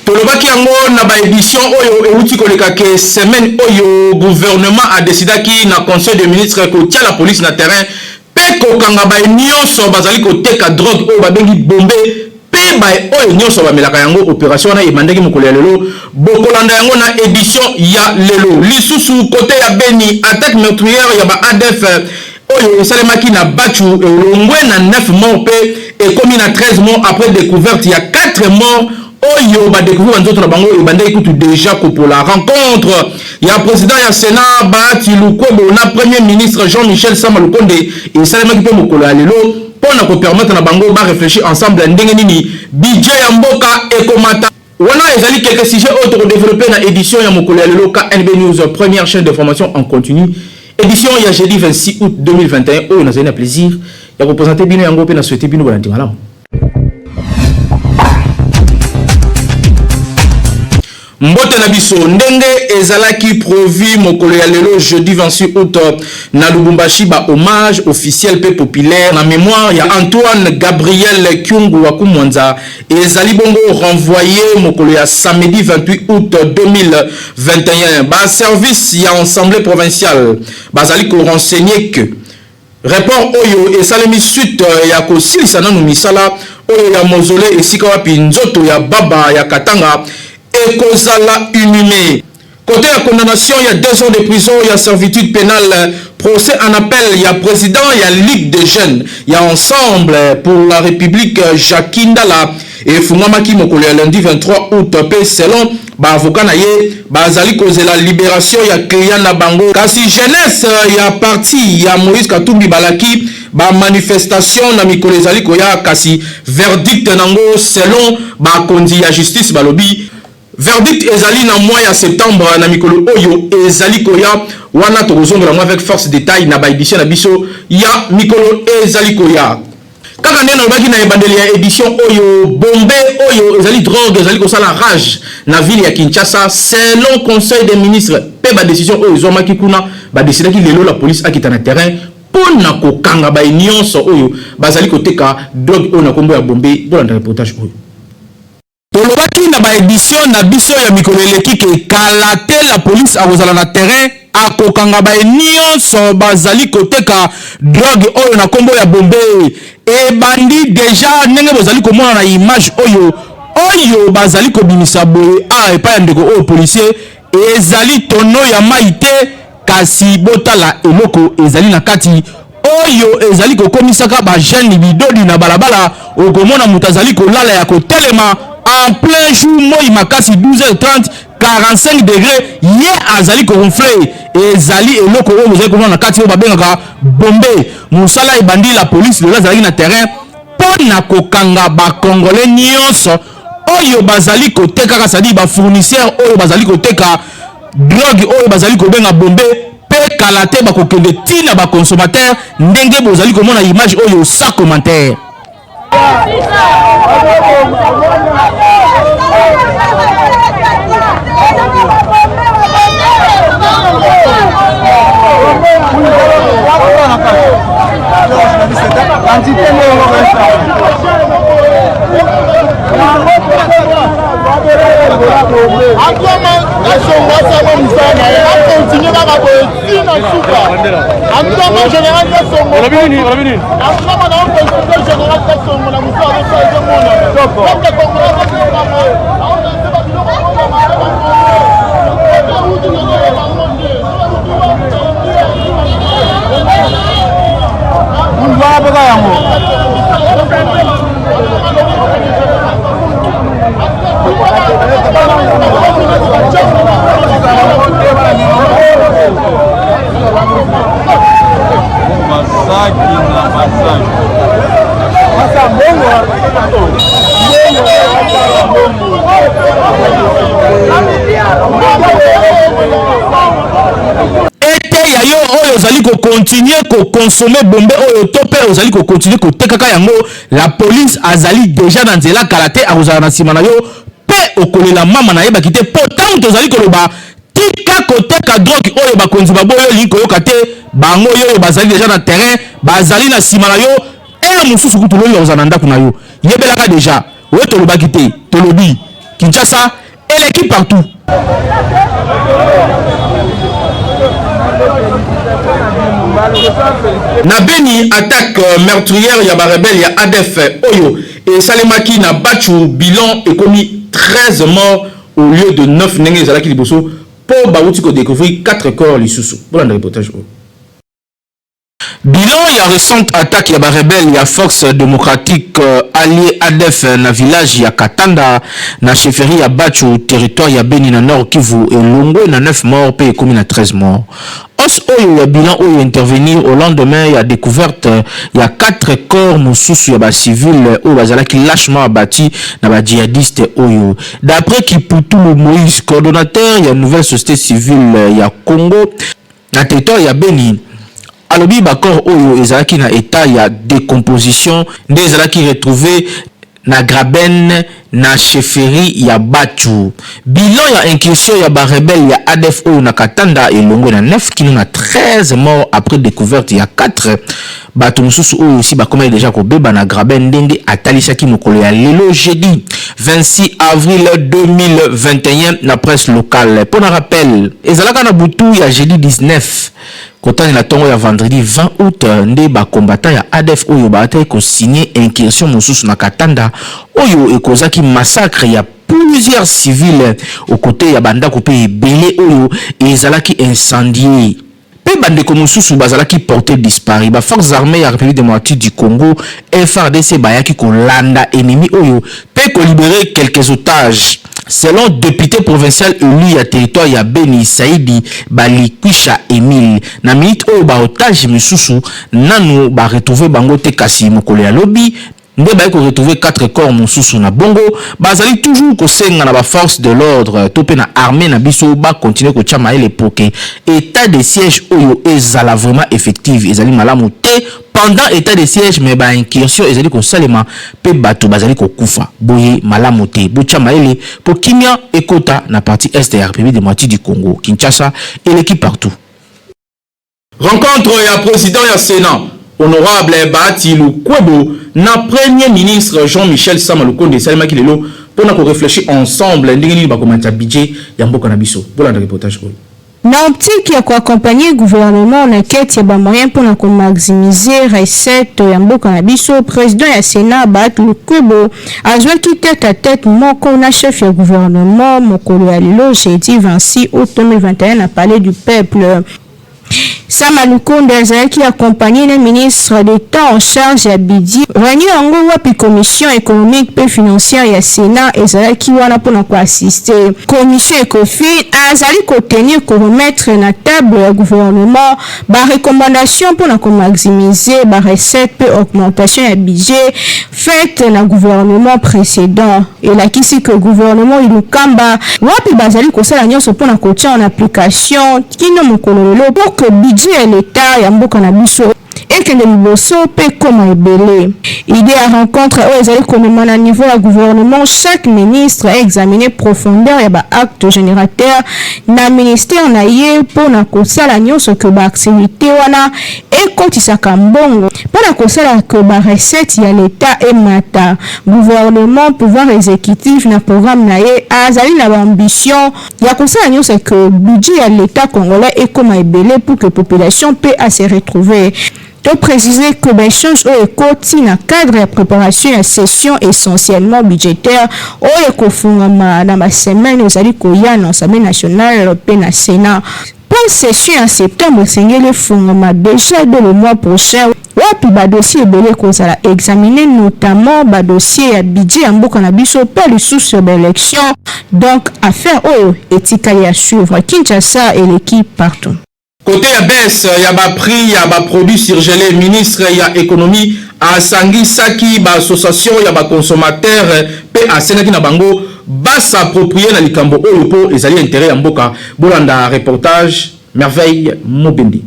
Tolobaki yango na ba édition oyo euti koleka ke semaine oyo gouvernement a décidé ki na conseil des ministres ko tia la police na terrain pe ko kanga ba nyonso bazali ko teka drogue oyo babengi bombe pe ba oyo nyonso ba melaka yango opération na ebandeki mokolo ya lelo bokolanda yango na édition ya lelo lisusu côté ya Beni attaque meurtrière ya ba ADF oyo esalemaki na Bachu elongwe na 9 morts pe ekomi na 13 morts après découverte ya 4 morts oyo ba découvrir nzoto na bango ebandeki kutu déjà ko pour la rencontre ya président ya Sénat Bahati Lukwebo na premier ministre Jean-Michel Sama Lukonde esalemaki pe mokolo ya lelo pona ko permettre na bango ba réfléchir ensemble ndenge nini budget ya mboka ekomata. Wana ezali quelques sujets autres développés na édition ya mokolo ya lelo KNB News première chaîne d'information en continu édition ya jeudi 26 août 2021 oyo nazali na plaisir ya ko présenter bino yango pe na souhaiter bino bona ndimalamu. Mbote na biso ndenge ezalaki provi mokolo ya lelo jeudi 28 août na Lubumbashi ba hommage officiel pe populaire na mémoire ya Antoine Gabriel Kyungu wa Kumwanza ezali bongo renvoyé mokolo ya samedi 28 août 2021 ba service ya assemblée provinciale bazali ko renseigner que rapport oyo esalemi suite ya kosilisa nanu misala oyo ya mausolée esika wapi nzoto ya baba ya Katanga ekozala inhumé. Côté la condamnation, il y a 2 ans de prison, il y a servitude pénale, procès en appel, il y a président, il y a Ligue des jeunes, il y a Ensemble pour la République Jacques Ndala et Fumamaki Mokolo lundi 23 août selon avocat naye bazali cause la libération il y a Kliana Bango kasi jeunesse il y a parti il y a Moïse Katumbi Balaki ba manifestation na mikolo ezali koya kasi verdict nango selon ba kondi ya justice balobi. Verdict ezali na mois ya septembre na mikolo oyo ezali koya wana tokozongola moi avec force détail na ba édition na biso ya mikolo ezali koya kaka ndena baki na ebandeli ya édition oyo bombe oyo ezali drogue ezali ko sala rage na ville ya Kinshasa selon conseil des ministres pe ba décision oyo zomaki kuna ba décider ki lelo la police akita na terrain pona ko kanga ba nyonso oyo bazali ko teka drogue oyo na kombo ya bombe dans le reportage oyo. Tolobaki na ba édition na biso ya mikolo eleki ke kalate la police akozala na terrain akokanga ba nyonso bazali koteka drogue oyo na kombo ya bombe e bandi déjà ndenge bozali komona na image oyo bazali kobimisa boye a epa ya ndeko oyo policier ezali tono ya maite kasi botala eloko ezali na kati oyo ezali kokomisaka ba jeune bidodi na balabala okomona mutazali kolala ya kotelema en plein jour moi makasi 12h30 45 degrés ye azali ko ronfler ezali eloko oyo mozali komona na kati oyo babengaka bombe musala ebandi la police le azali na terrain pona kokanga ba congolais nyonso oyo bazali koteka kasadi ba fournisseur oyo bazali koteka drogue oyo bazali kobenga bombe pe kalate ba kokende tina ba consommateur ndenge bozali komona image oyo sans commentaire. ozali ko continuer ko consommer bombe oyo to pe ozali ko continuer ko tekaka yango la police azali déjà dans nzela kalaté azala na sima na yo pe okolela mama na yeba kité pourtant tozali ko loba tika koteka drogue oyo bakonzi baboyo liko yoka te bango yo bazali déjà na terrain bazali na sima na yo et mususu kutu lo ozana ndako na yo yebelaka déjà we to loba kité to lobi Kinshasa et l'équipe partout. Na Beni attaque meurtrière ya ba rebelle ya ADF Oyo et Salemaki na Bachu bilan est commis 13 morts au lieu de 9 nenge zalaki liboso pour bauti ko découvrir 4 corps lisusu. Voilà le reportage. Bilan ya récente attaque ya ba rebelle ya force démocratique allié ADF na village ya Katanda na chefferie ya Bachu territoire ya Beni na Nord Kivu et Longwe na 9 morts pe commis na 13 morts. Os oyo ya bilan oyo intervenir au lendemain ya découverte ya 4 corps mususu ya ba civil oyo bazalaki lâchement abattu na ba djihadiste oyo. D'après Kiputulu Moïse, coordonnateur ya nouvelle société civile ya Congo na territoire ya Beni, alobi bakor oyo ezalaki na état ya décomposition nde ezalaki retrouvé na Graben na chefferie ya Bachu. Bilan ya incursion ya ba rebelle ya ADF oyo na Katanda elongo na 9 kino na 13 morts après découverte ya 4 bato mususu oyo aussi bakoma déjà ko beba na Graben ndenge atalisaki mokolo ya lelo jeudi 26 avril 2021 na presse locale. Pour un rappel, ezalaka na butu ya jeudi 19 kotani na tongo ya vendredi 20 août nde ba combattant ya ADF oyo baataki ko signer incursion mususu na Katanda oyo ekozaki massacre ya plusieurs civils aux côtés ya bandako pe ebele oyo ezalaki incendié. Pe bandeko mususu bazalaki porté disparu. Ba forces armées ya République démocratique du Congo FARDC bayaki ko landa ennemi oyo pe ko libérer quelques otages. Selon député provincial élu à territoire ya Beni Saïdi Balikwisha Emile na minute oyo ba otage misusu nanu ba retrouver bango te kasi mokolo ya lobby nde ba ko retrouver 4 corps mususu na bongo bazali toujours ko senga na ba force de l'ordre topé na armée na biso ba continuer ko chama ele poke état de siège oyo ezala vraiment effective ezali malamu te pendant état de siège mais ba incursion ezali ko salema pe bato bazali ko kufa boye malamu te bo chama ele po kimia ekota na partie est de la République démocratique du Congo Kinshasa et l'équipe partout. Rencontre ya président ya Sénat honorable Bahati Lukwebo na premier ministre Jean-Michel Sama Lukonde Salima Kilelo pour na ko réfléchir ensemble ndenge nini ba komata budget ya mboka na biso. Voilà le reportage oyo. Na optique ya accompagner le gouvernement na quête ya ba moyen pour na ko maximiser recette ya mboka na biso, président ya Sénat Bahati Lukwebo azwa ki tête à tête moko na chef ya gouvernement mokolo ya lelo jeudi 26 août 2021 na palais du peuple. Sama Lukonde azalaki accompagné le ministre d'État en charge ya budget. Réunion yango wapi commission économique et financière ya Sénat ezalaki wana pona ko assister. Commission Ecofin azali ko tenir ko remettre na table ya gouvernement ba recommandation pour na ko maximiser ba recette et augmentation ya budget faite na gouvernement précédent. Et la kisi que gouvernement ilukamba wapi bazali ko sala nyonso pona ko tia en application kino mokolo lelo pour que budget l'État ya mboka na biso ekende liboso pe koma ebele. Idée à rencontre oyo ezali komema na niveau ya gouvernement, chaque ministre a examiné profondeur ya ba acte générateur na ministère na ye pona kosala nyonso ke ba activité wana ekotisaka mbongo pona kosala ke ba recette ya l'État emata. Gouvernement pouvoir exécutif na programme na ye azali na ba ambition ya kosala nyonso ke budget ya l'État congolais ekoma ebele pour que population peut à se retrouver. De préciser que l'échange au écoti na cadre de préparation à session essentiellement budgétaire au écofungama dans ma semaine aux alikoya dans l'Assemblée nationale européenne à Sénat. Pour session en septembre, c'est le fungama déjà de le mois prochain. Wapi ba dossier belé kozala examiner notamment ba dossier à budget en mboka na biso pas le sous sur l'élection. Donc affaire oyo etika ya suivre Kinshasa et l'équipe partout. Côté ya baisse ya ba prix ya ba produits surgelés, ministre ya économie a sangi saki ba association ya ba consommateurs pe asenaki na bango ba s'approprier na likambo oyo po ezali intérêt ya mboka. Bolanda reportage Merveille Mobendi.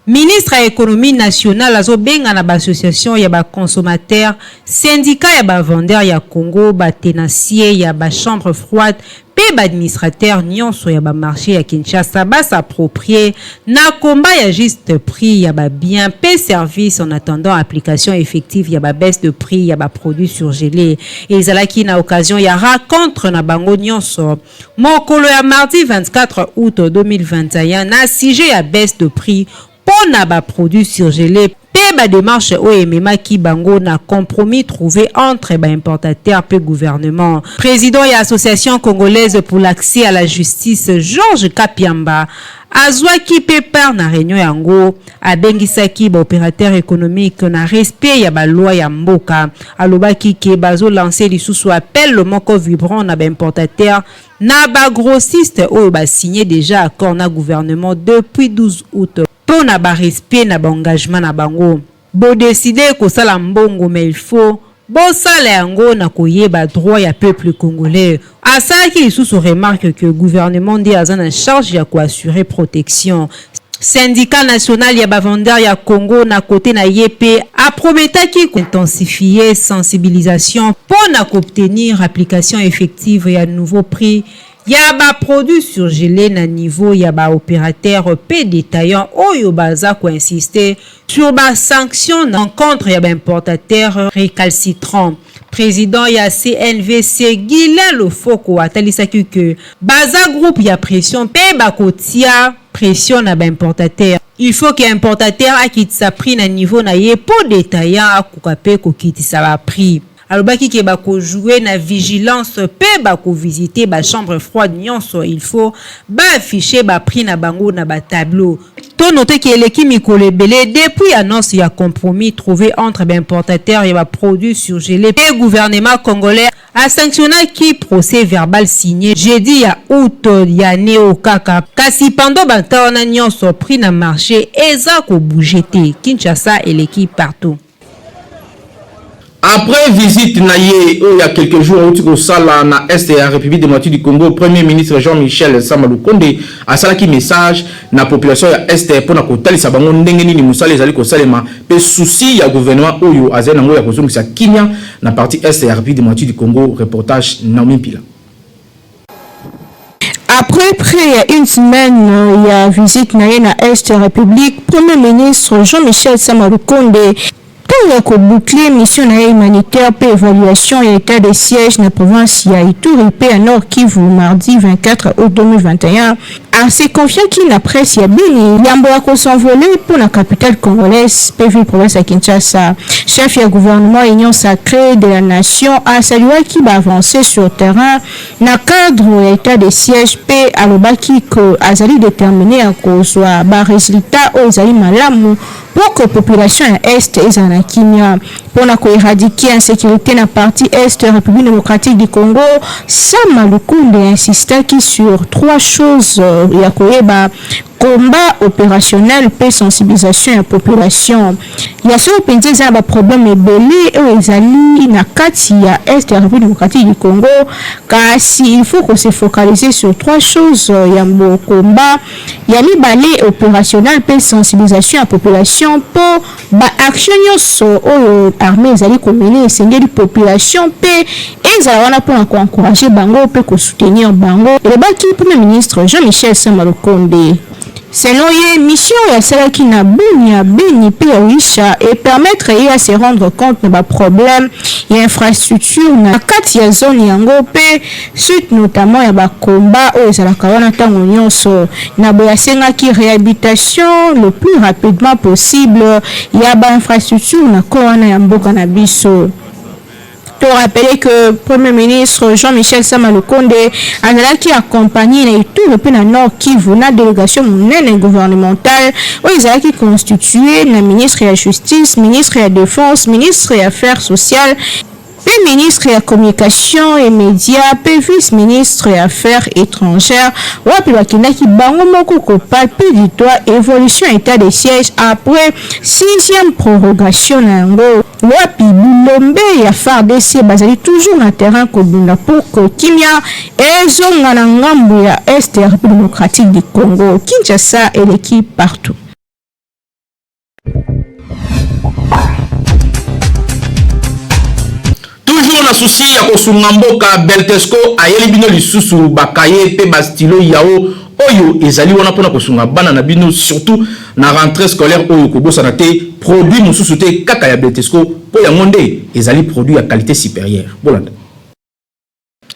Ministre ya économie nationale azobenga na association ya ba consommateurs, syndicat ya ba vendeur ya Congo, ba tenancier ya ba chambre froide, pe ba administrateur nyonso ya ba marché ya Kinshasa ba s'approprier na combat ya juste prix ya ba bien pe service en attendant application effective ya ba baisse de prix ya ba produits surgelés. Ezalaki na occasion ya rencontre na bango nyonso mokolo ya mardi 24 août 2021 na sujet ya baisse de prix pour na ba produits surgelés pe ba démarche OMMA ki bango na compromis trouvé entre ba importateurs pe gouvernement. Président et association congolaise pour l'accès à la justice Georges Kapiamba azwaki pe par na réunion yango abengisaki ba opérateur économique na respect ya ba loi ya mboka alobaki ke bazo lancer lisusu appel le moko vibrant na ba importateur na ba grossiste oyo ba signé déjà accord na gouvernement depuis 12 août pour na ba respect na ba engagement na bango. Bo décider ko sala mbongo mais il faut bo sala yango na koyeba droit ya peuple congolais. Asaki lisusu remarque que gouvernement ndi aza na charge ya ko assurer protection. Syndicat national ya ba vendeur ya Congo na côté na YP a prometaki intensifier sensibilisation pour na obtenir application effective ya nouveau prix ya ba produits surgelés na niveau ya ba opérateur pe détaillant oyo baza ko insister sur ba sanction na contre ya ba importateur récalcitrant. Président ya CNVC Guilain Lofoko atalisaki que baza groupe ya pression pe ba kotia pression na ba importateur. Il faut que importateur akitisa prix na niveau na ye po détaillant akukape ko kitisa ba prix. Alobaki ke bako jouer na vigilance pe bako visiter ba chambre froide nyonso il faut ba afficher ba prix na bango na ba tableau. To noter que l'équipe mikolo belé depuis annonce ya compromis trouvé entre ba importateurs et ba produits surgelés et gouvernement congolais a sanctionné qui procès verbal signé jeudi ya août ya Neo Kaka kasi pendant ba taona nyonso prix na marché eza ko bougete Kinshasa et l'équipe partout. Après visite naye il y a quelques jours au sala na est de la République démocratique du Congo, Premier ministre Jean-Michel Samalukonde a salaki message na population ya est pour na kotalisa bango ndenge nini musala ezali ko salema pe souci ya gouvernement oyo azena ngo ya kozongisa kinya na partie est de la République démocratique du Congo. Reportage Naomi Pila. Après près une semaine, il y a visite naye na est de la République, Premier ministre Jean-Michel Samalukonde pour boucler mission humanitaire pour évaluation et état de siège dans la province ya Ituri pe à Nord Kivu mardi 24 août 2021. Assez confiant qu'il n'a presse ya Beni yambo ya s'envoler pour la capitale congolaise PV province à Kinshasa. Chef du gouvernement Union sacrée de la nation a salué qui va avancer sur terrain na cadre de l'état de siège pe alobaki que azali déterminé à cause ba résultat aux ali malamu pour que population est ezana kimia pour na ko éradiquer insécurité na partie est de la République démocratique du Congo. Samalukonde insista qui sur trois choses ya koyeba combat opérationnel pe sensibilisation à la population. Il y a ce penzi za ba problème ebele et ezali na kati ya est de la République démocratique du Congo kasi il faut qu'on se focaliser sur trois choses ya mbo combat ya mibale opérationnel pe sensibilisation à la population pour ba action nyonso oyo armée ezali komene esengeli population pe ezala wana pour encourager bango pe ko soutenir bango. Et le baki Premier ministre Jean-Michel Samalukonde selon ye mission ya salaki na Beni pe Oisha et permettre à se rendre compte de problème et infrastructure na kati ya zone yango pe suite notamment ya ba combat o ezalaka wana tango nyonso na boya sengaki réhabilitation le plus rapidement possible ya ba infrastructure na ko wana ya mboka na biso. Pour rappeler que Premier ministre Jean-Michel Samalukonde a qui accompagné les tours depuis la Nord Kivu na délégation monnaie gouvernementale où ils ont qui constitué le ministre de la Justice, ministre de la Défense, ministre des Affaires sociales, le ministre de la Communication et Médias, le vice-ministre des Affaires étrangères, wapi wakinaki bango moko kopal pe ditwa évolution état de siège après 6e prorogation nango. Wapi Bilombe ya FARDC bazali toujours na terrain kobunda pour que kimia ezonga na ngambo ya Est de la République démocratique du Congo. Kinshasa et l'équipe partout. na souci ya kosunga mboka Beltesco ayeli bino lisusu bakaye pe bastilo yao oyo ezali wana pona kosunga bana na bino surtout na rentrée scolaire oyo kobosana te produit mususu te kaka ya Beltesco po ya monde ezali produit ya qualité supérieure bolanda.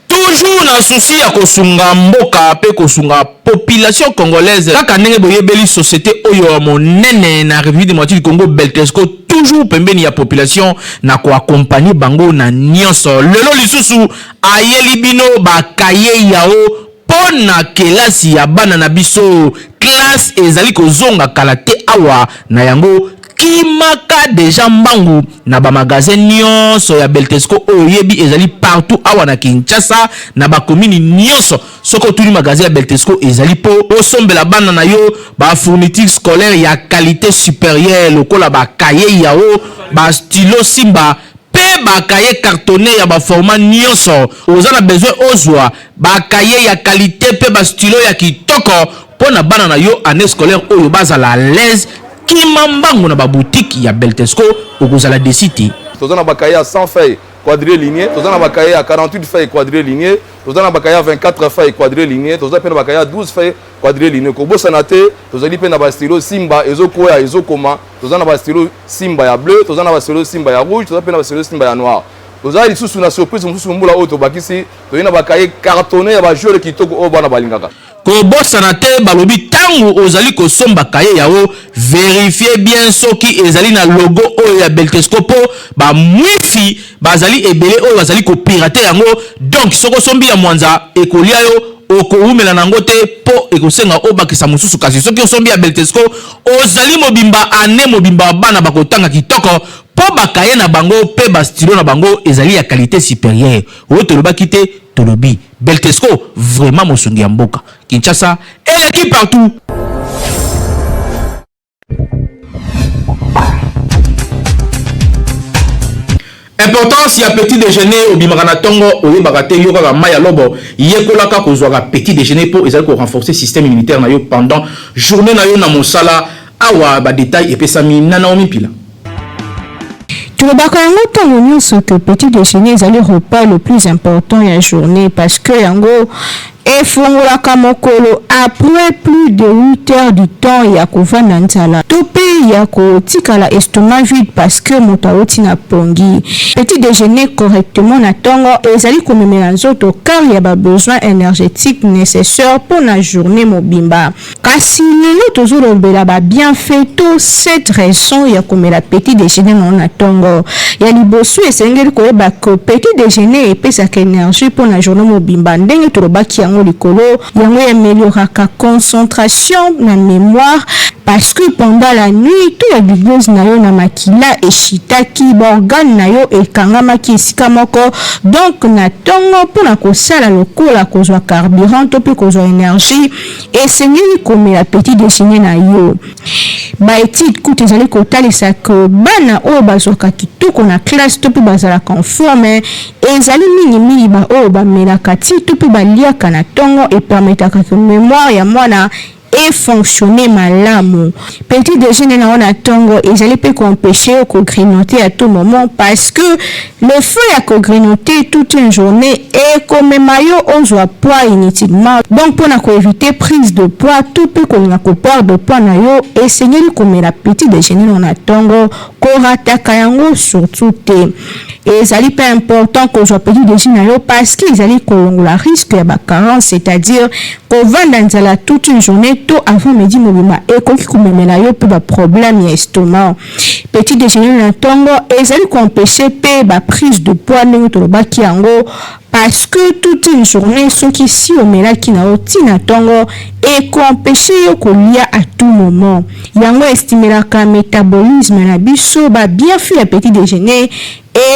Toujours na souci ya kosunga mboka pe kosunga population congolaise kaka ndenge boyebeli société oyo monene na République démocratique du Congo Beltesco toujours pembeni ya population na ko accompagner bango na nyonso lelo lisusu ayeli bino bakaye yao pona kelasi ya bana na biso classe ezali kozonga kala te awa na yango kimaka deja mbangu na ba magasin nyonso ya Beltesco oyebi ezali partout awa na Kinshasa na ba commune nyonso soko tuni magasin ya Beltesco ezali po osombela bana na yo ba fourniture scolaire ya qualité supérieure lokola ba cahier yao ba stylo Simba pe ba cahier cartonné ya ba format nyonso ozana besoin ozwa ba cahier ya qualité pe ba stylo ya kitoko pona bana na yo année scolaire oyo bazala à l'aise kimambango na ba boutique ya Beltesco okozala desiti tozana ba cahier à 100 feuilles quadrilignés tozana ba cahier à 48 feuilles quadrilignés tozana ba cahier à 24 feuilles quadrilignés tozana pe na ba cahier à 12 feuilles quadrilignés ko bosana te tozali pe na ba stylo Simba ezoko ya ezokoma tozana ba stylo Simba ya bleu tozana ba stylo Simba ya rouge tozana pe na ba stylo Simba ya noir tozali lisusu na surprise mususu mbula oyo tobakisi toyina ba cahier cartonné ya ba joueur kitoko o bana balingaka kobosana te balobi tango ozali kosomba kaye yao vérifier bien soki ezali na logo oyo ya Beltesco po ba mwifi bazali ebele oyo bazali ko pirater yango donc soko sombi ya mwanza ekolia yo okoumela nango te po ekosenga obakisa mususu kasi soki osombi ya Beltesco ozali mobimba ane mobimba bana bakotanga kitoko po bakaye na bango pe ba stylo na bango ezali ya qualité supérieure oyo tolobaki te tolobi Beltesco vraiment mosungi ya mboka Kinshasa et l'équipe partout. Importance ya petit déjeuner au bimarana tongo oyo bakate yo kaka maya lobo yekolaka kozwaka petit déjeuner pour ezali ko renforcer système immunitaire na yo pendant journée na yo na mosala awa ba détail epesami na Naomi Pila. Tu le bakango tango nyonso que petit déjeuner ezali repas le plus important ya journée parce que yango efungolaka mokolo après plus de 8 heures du temps ya kovanda nzala to pe ya kotikala estomac vide parce que moto awoti na pongi. Petit déjeuner correctement na tongo ezali komemela nzoto car ya ba besoin énergétique nécessaire pour la journée mobimba kasi lelo tozolobela ba bienfait to cette raison ya komela petit déjeuner na tongo ya liboso esengeli koyeba que petit déjeuner epesaka énergie pour la journée mobimba ndenge tolobaki yango likolo yango amélioraka concentration na mémoire parce que pendant la nuit tout ya glucose na yo na makila eshitaki organe na yo ekangamaki esika moko donc na tongo pona kosala lokola kozwa carburant to pe kozwa énergie esengeli komela petit déjeuner na yo ba étude kutu ezali kotalisa que bana oyo bazwaka kitoko na classe to pe bazala conforme ezali mingi ba oyo bamelaka ti to pe baliaka na tongo et permetaka que mémoire ya mwana et fonctionner malamu. Petit déjeuner na on tongo ezali pe ko empêcher ko grignoter à tout moment parce que le feu ya ko grignoter toute une journée et comme mayo on joue poids inutilement donc pour na ko éviter prise de poids tout pe ko na ko perdre de poids na yo essayer comme la petit déjeuner na tongo ko rataka yango surtout te ezali pas important ko joue petit déjeuner na yo parce que ezali ko la risque ya ba carence c'est-à-dire ko vanda nzala toute une journée to avant midi mobima et koki komemela yo pe ba problème ya estomac. Petit déjeuner na tongo ezali ko empêcher pe ba prise de poids ndenge tolobaki yango parce que toute une journée soki si omelaki na otina tongo et ko empêcher yo kolia à tout moment yango estimelaka métabolisme na biso ba bien fait petit déjeuner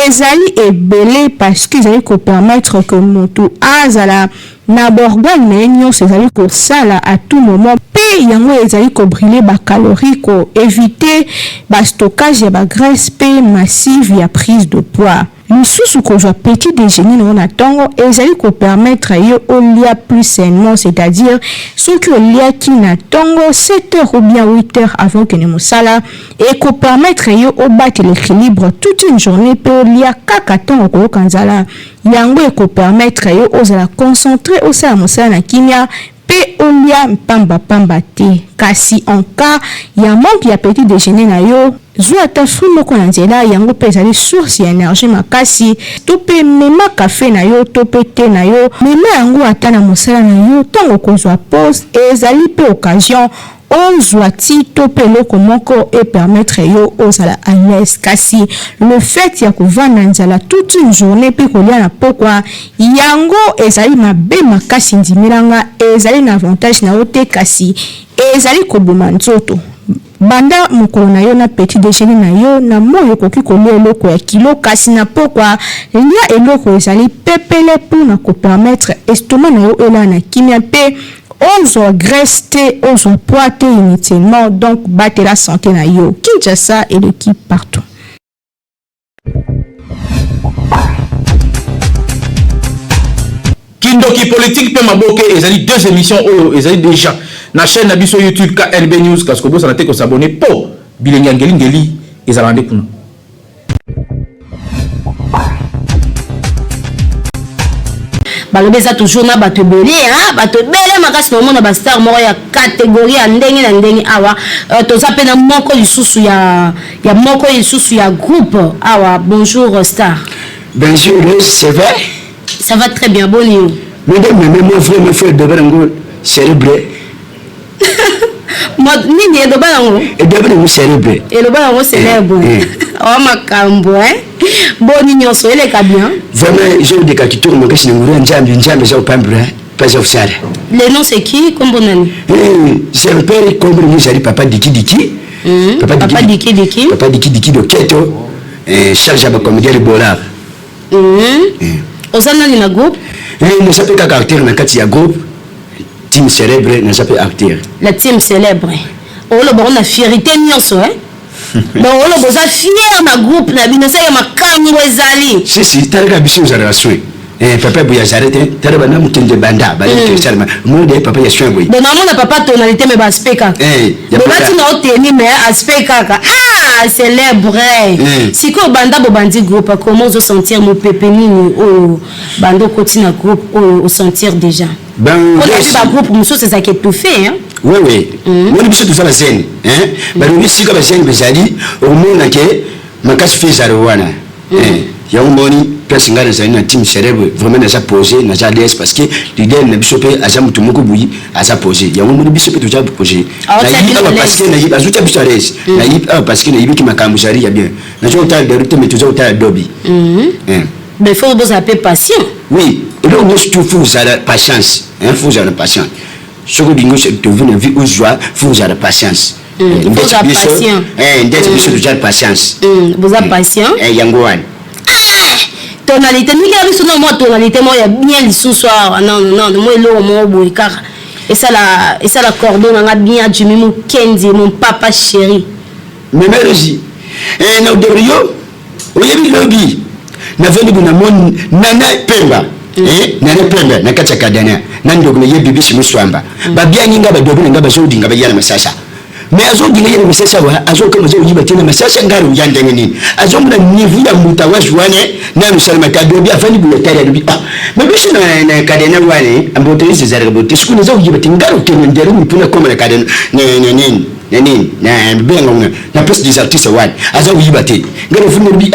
ezali ebele parce que ezali ko permettre que moto azala na borgane na nyonso ezali kosala à tout moment pe yango ezali ko brûler ba calories ko éviter ba stockage ya ba graisse pe massive ya prise de poids. lisusu kozwa petit déjeuner na ntongo ezali ko permettre yo olia plus sainement, c'est-à-dire ceux qui olia ki na ntongo 7h ou bien 8h avant que ne mosala et ko permettre yo obattre l'équilibre toute une journée pe olia kaka ntongo ko kanzala yango e ko permettre yo ozala concentrer au sala mosala na kimia pe olia pamba te. Kasi en cas ya manque ya petit déjeuner na yo zwa ta fruit moko na nzela yango pe ezali source ya énergie makasi to pe mema café na yo to pe te na yo mema yango ata na mosala na yo ntango kozwa pause ezali pe occasion ozwa ti to pe loko moko et permettre yo ozala à l'aise. Kasi le fait ya kovanda nzala toute une journée pe kolia na pokwa yango ezali mabe makasi ndimilanga ezali na avantage na yo te kasi ezali koboma nzoto. Banda mokolo na yo na petit déjeuner na yo na moyo koki kolia eloko ya kilo kasi na pokwa lia eloko ezali pepele pour na ko permettre estomac na yo ela na kimia pe ozwa graisse te ozwa poids te inutilement donc battre la santé na yo. Kinshasa et l'équipe partout. Kindoki politique pe maboke ezali deux émissions oyo ezali déjà na chaîne na biso YouTube KNB News parce que bosa na te ko s'abonner po bilenga ngeli ezala ndé kuna. Balobeza toujours na bato belé hein bato belé makasi na ba star moko ya catégorie ya ndenge na ndenge awa toza pe na moko lisusu ya moko lisusu ya groupe awa. Bonjour star. Bonjour, c'est vrai. Ça va très bien, bon nuit. Mesdames, mon frère de Barango, cérébré. Moi, ni de Barango. Et de Barango, cérébré. Et le Barango, célèbre. Oh, ma cambo, hein. Bon nuit, on se les bien. Vraiment, j'ai des cas qui tournent, mais je ne sais pas, j'ai pas pas of Sarah. Le nom, c'est qui, comme bon ami? C'est un père, comme nous allons, papa Diki Diki. Papa Diki Diki. Papa Diki Diki de Keto. Et charge à ma comédie de Bollard. Osana ni na groupe? Nous appelons qu'un acteur dans le groupe. Team célèbre, nous appelons acteur. La team célèbre. Oh, le bon, on a fierté, nyonso, hein? Bon, on a besoin fier na groupe, na binasa ya makango ezali. Si, t'as regardé sur la suite. Papa Bouya Zarete, t'as regardé mon de banda, mon de papa Yassoua Boy. Bon, maman n'a pas tonalité, mais aspect kaka. Bon, là, tu n'as pas tenu, mais aspect kaka. Ah, célèbre. Si quoi banda bobandi groupe, comment vous sentir mon pépénini au bando continue groupe au sentir déjà? Ben, on a vu un groupe, monsieur, c'est ça qui est tout fait, hein? Oui, oui. Moi, je suis tout ça la scène. Ben, on est si comme la scène, mais ça dit, au monde, ma casse fait Zarouana. Il y a un moni, personne n'a un team célèbre, vraiment n'a pas posé, n'a pas d'aise parce que l'idée n'a pas chopé, a jamais tout le monde bouilli, a pas posé. Il y a un moni qui a déjà posé. Parce que n'a pas ajouté à l'aise. N'a parce que n'a pas qui m'a camouchari, il y a bien. N'a pas autant de rythme, mais toujours autant de dobby. Mais il faut vous appeler patient. Oui, et donc nous faut avoir patience. Il faut avoir patience. Ce que nous devons une vie où joie, il faut avoir patience. Vous avez patient. Vous avez patience. Vous avez patient. Yangouane. Tonalité, nous avons moi tonalité, moi il y a bien le sous-soir. Non, moi il y a car et ça la cordon, on a bien du mon Kenzi, mon papa chéri. Mais merci. Et nous devrions, oui, lobby. Nous avons dit mon nana pemba. Nana pemba, na kacha kadana. Nando kuna yebibi simuswamba. Babia nyinga badogo ngaba zodi ngaba yala masasa. Mais azo dinga yele misesa wa azo kama zo yiba tena masasa ngaro yanda ngeni azo mna nivu ya mutawa jwane na misalma kadobi afani bu tare dobi mais biso na kadena wane amboto isi zare boto siku na zo yiba tingaro tena ndero mipuna koma na kadena na benga na plus des artistes wane azo yiba te ngaro funu bi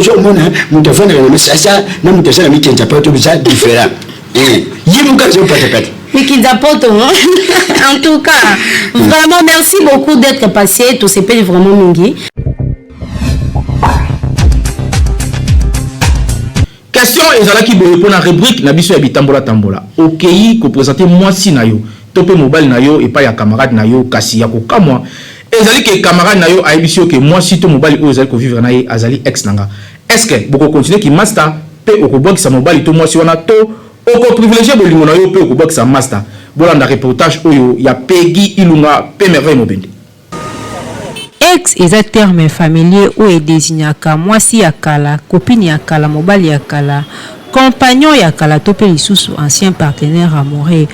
zo mona mutafana na masasa na mutasana mikenja pato bisa différent yimu ka zo pata. Mais qu'ils apportent, en tout cas, vraiment merci beaucoup d'être passé, tout c'est vraiment mingi. Question ezalaki boye pona rubrique na biso ya bitambola tambola. Okeyi ko présenter mwasi na yo, topé mobile na yo et pas ya camarade na yo kasi ya ko kamwa. Ezali ke camarade na yo ayebi ke mwasi to mobile o ezali ko vivre na ye azali ex nanga. Est-ce que boko continuer ki master pe okobok sa mobile to mwasi wana to oko privilégié bolingo na yo pe okobok sa master. Bolanda reportage oyo ya Peggy Ilunga pe merveille mobende. ex eza terme familier oyo edesignaka mwasi ya kala, copine ya kala, mobali ya kala, compagnon ya kala to pe lisusu ancien partenaire amoureux.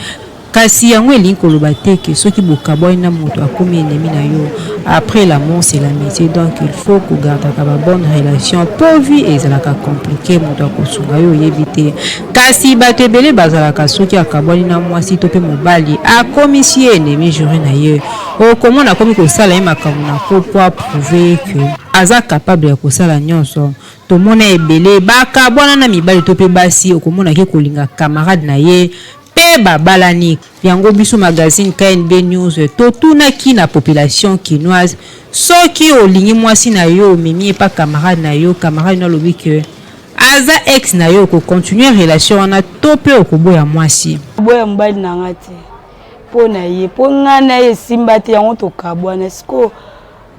Kasi yango elingi koloba te ke soki bokabwani na moto akomi ennemi na yo, après l'amour c'est l'amitié, donc il faut kogardaka ba bonne relation po vie ezalaka compliqué moto akosunga yo oyebi te. Kasi bato ebele bazalaka soki akabwani na mwasi to pe mobali akomi si ennemi journée na ye, okomona akomi kosala ye makambo na ko po prouver que aza capable ya kosala nyonso. Tomona ebele bakabwana na mibali to pe basi okomona ke kolinga camarade na ye pe babalani. Yango biso magazine KNB News totunaki na population kinoise soki olingi mwasi na yo omemi pa camarade na yo, camarade na lobi ke aza ex na yo ko continuer relation wana to pe okoboya mwasi boya mbali na ngati po na ye po ngana ye simba te yango to kabwana siko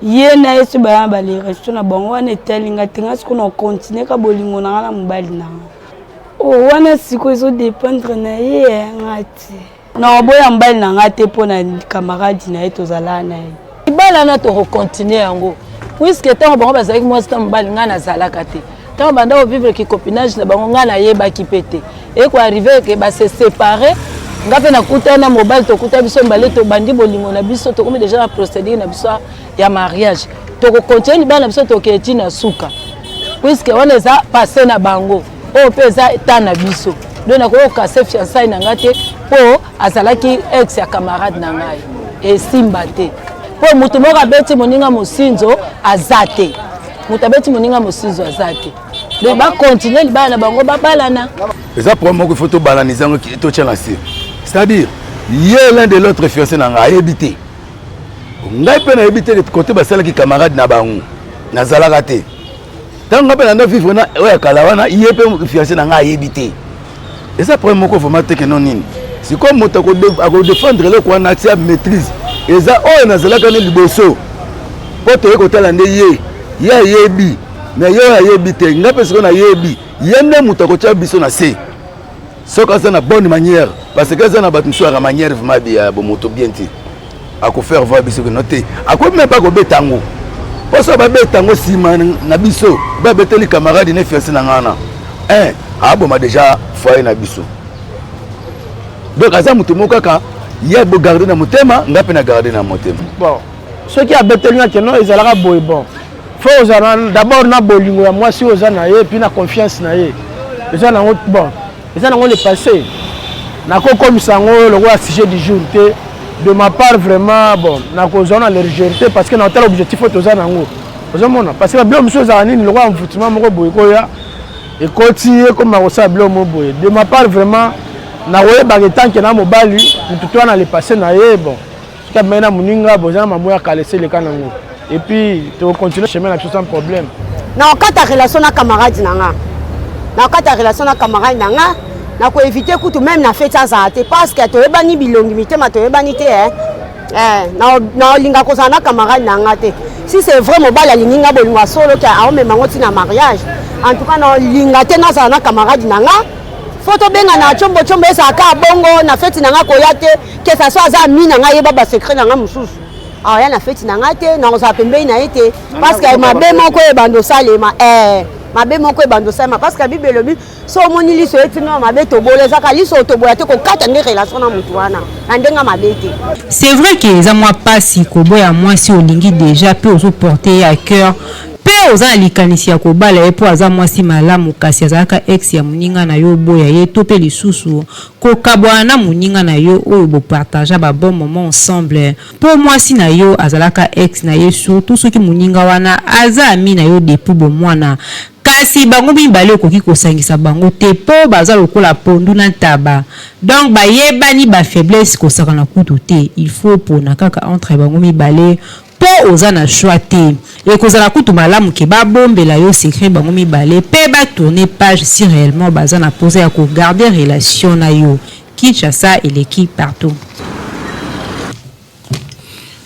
ye na ye so ba ba le relation na bango wana telinga tinga siko na continuer ka bolingo na ngana mbali na o wana siko zo dépendre na ye ngati na boya mbali na ngate po na camarade na ye to zala na ye ibala na to continuer yango puisque tant bango bazaki moi c'est mbali ngana zala kate tant banda vivre ki copinage na bango ngana ye ba kipete et ko arriver que ba se séparer ngape na kutana mobile to kuta biso mbale to bandi bolingo na biso to comme déjà na procédure na biso ya mariage to ko continuer bana biso to keti na suka puisque on les a passé na bango o pesa tana biso donc na ko casser fiançailles na ngate po azalaki ex ya camarade na ngai et simbate po mutu moko abeti moninga mosinzo azate mutu abeti moninga mosinzo azate donc ba continuer libana bango babalana eza problème ko photo bananiser ngo to tient là-dessus. C'est-à-dire, il y a l'un de l'autre fiancé n'a pas habité. On a pas habité de côté de celle qui camarade n'a pas n'a pas raté. Tant qu'on a pas vivre na ouais kalawana, il y a pas fiancé n'a pas habité. Et ça pour moi qu'on faut mettre que non ni. C'est comme moto à défendre le quoi accès à maîtrise. Et ça oh n'a pas quand il bosso. Pour te côté là ndeye, ya yebi, mais ya yebité, n'a pas ce qu'on a yebi. Yende moto ko tia biso na se. Ce que c'est une bonne manière, parce que c'est une manière vraiment bien, moto bien ti, à quoi faire voir biso que noter, à quoi même pas go betango, parce que ba betango si man na biso, ba beteli camarade ne fiancé na ngana, ah bon ma déjà foyer na biso. Donc à ça moto mokaka, il y a beau garder na motema, ngape na garder na motema. Bon, ceux qui a beteli na kenon ils allera boy bon. Faut d'abord na bolingo ya moi si ozana ye puis na confiance na ye. Déjà na bon. Et ça, on est passé. Comme ça, le sujet du jour. De ma part, vraiment, bon, on a la légèreté parce que notre objectif est de faire. Parce que les choses à le roi en football, et continuer comme ça, de ma part, vraiment, on a tant que nous bali, tout on a passé na bon. Parce que maintenant, moninga, besoin de laisser le cas et puis, tu continuer chemin sans problème. Non, quand ta relation avec camarade nanga. Na kata relation na camarade nanga na ko éviter kutu même na fait ça parce que to ebani bilongi mitema to ebani te na linga ko sana camarade nanga te si c'est vraiment bala linga bolinga solo ka a même ngoti na mariage en tout cas na linga te na sana camarade nanga photo benga na chombo esa ka bongo na fête nanga ko yate que ça soit za mi nanga yeba ba secret nanga mususu ya na fête nanga te na za pembe na ete parce que ma be moko e bando salema mabe moko ebando sama parce que bible lobi so moni liso etinga mabe to bolezaka liso to boyate ko kata nge relation na mutu wana ndenga mabe te. C'est vrai que les amours passent ko boya moi si olingi déjà peut ozo porter à cœur pe oza likanisi ya kobala epo aza moi si malamu kasi azaka ex ya muninga na yo boya ye to pe lisusu ko kabwana na muninga na yo oyo bo partager ba bon moment ensemble pour moi si na yo azalaka ex na yesu tout ce qui muninga wana aza ami na yo depuis bo mwana kasi bango mibale okoki kosangisa bango te po baza lokola pondu na taba donc bayebani ba faiblesse kosaka na kutu te il faut pona kaka entre bango mibale po oza na choix te et kozala kutu malamu ke babombela yo secret bango mibale pe ba tourner page si réellement baza na poser ya ko garder relation na yo Kinshasa et l'équipe partout.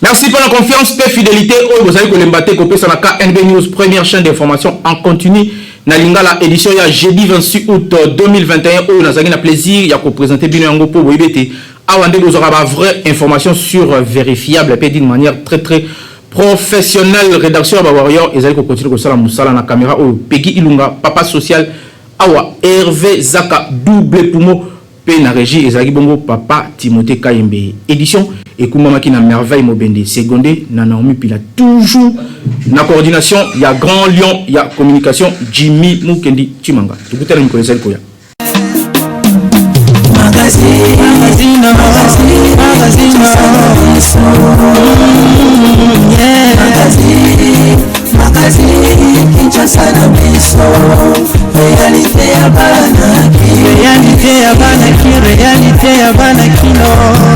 Merci pour la confiance et fidélité. Vous avez que l'embaté copé sur la KNB News, première chaîne d'information en continu. Na lingala édition ya jeudi 26 août 2021. Nous avons le plaisir de présenter Bino Yango pour vous. Avant de vous aura vraie information sur vérifiable et d'une manière très professionnel rédaction ya Warrior ezali ko continuer ko sala musala na caméra o Peggy Ilunga papa social awa Hervé Zaka double poumon pe na régie ezali bongo papa Timothée Kayembe édition et kumamaki na merveille mobende secondé na Naomi Pila toujours na coordination ya Grand Lion ya communication Jimmy Mukendi Chimanga tukutana mkolezali koya réalité ya bana kino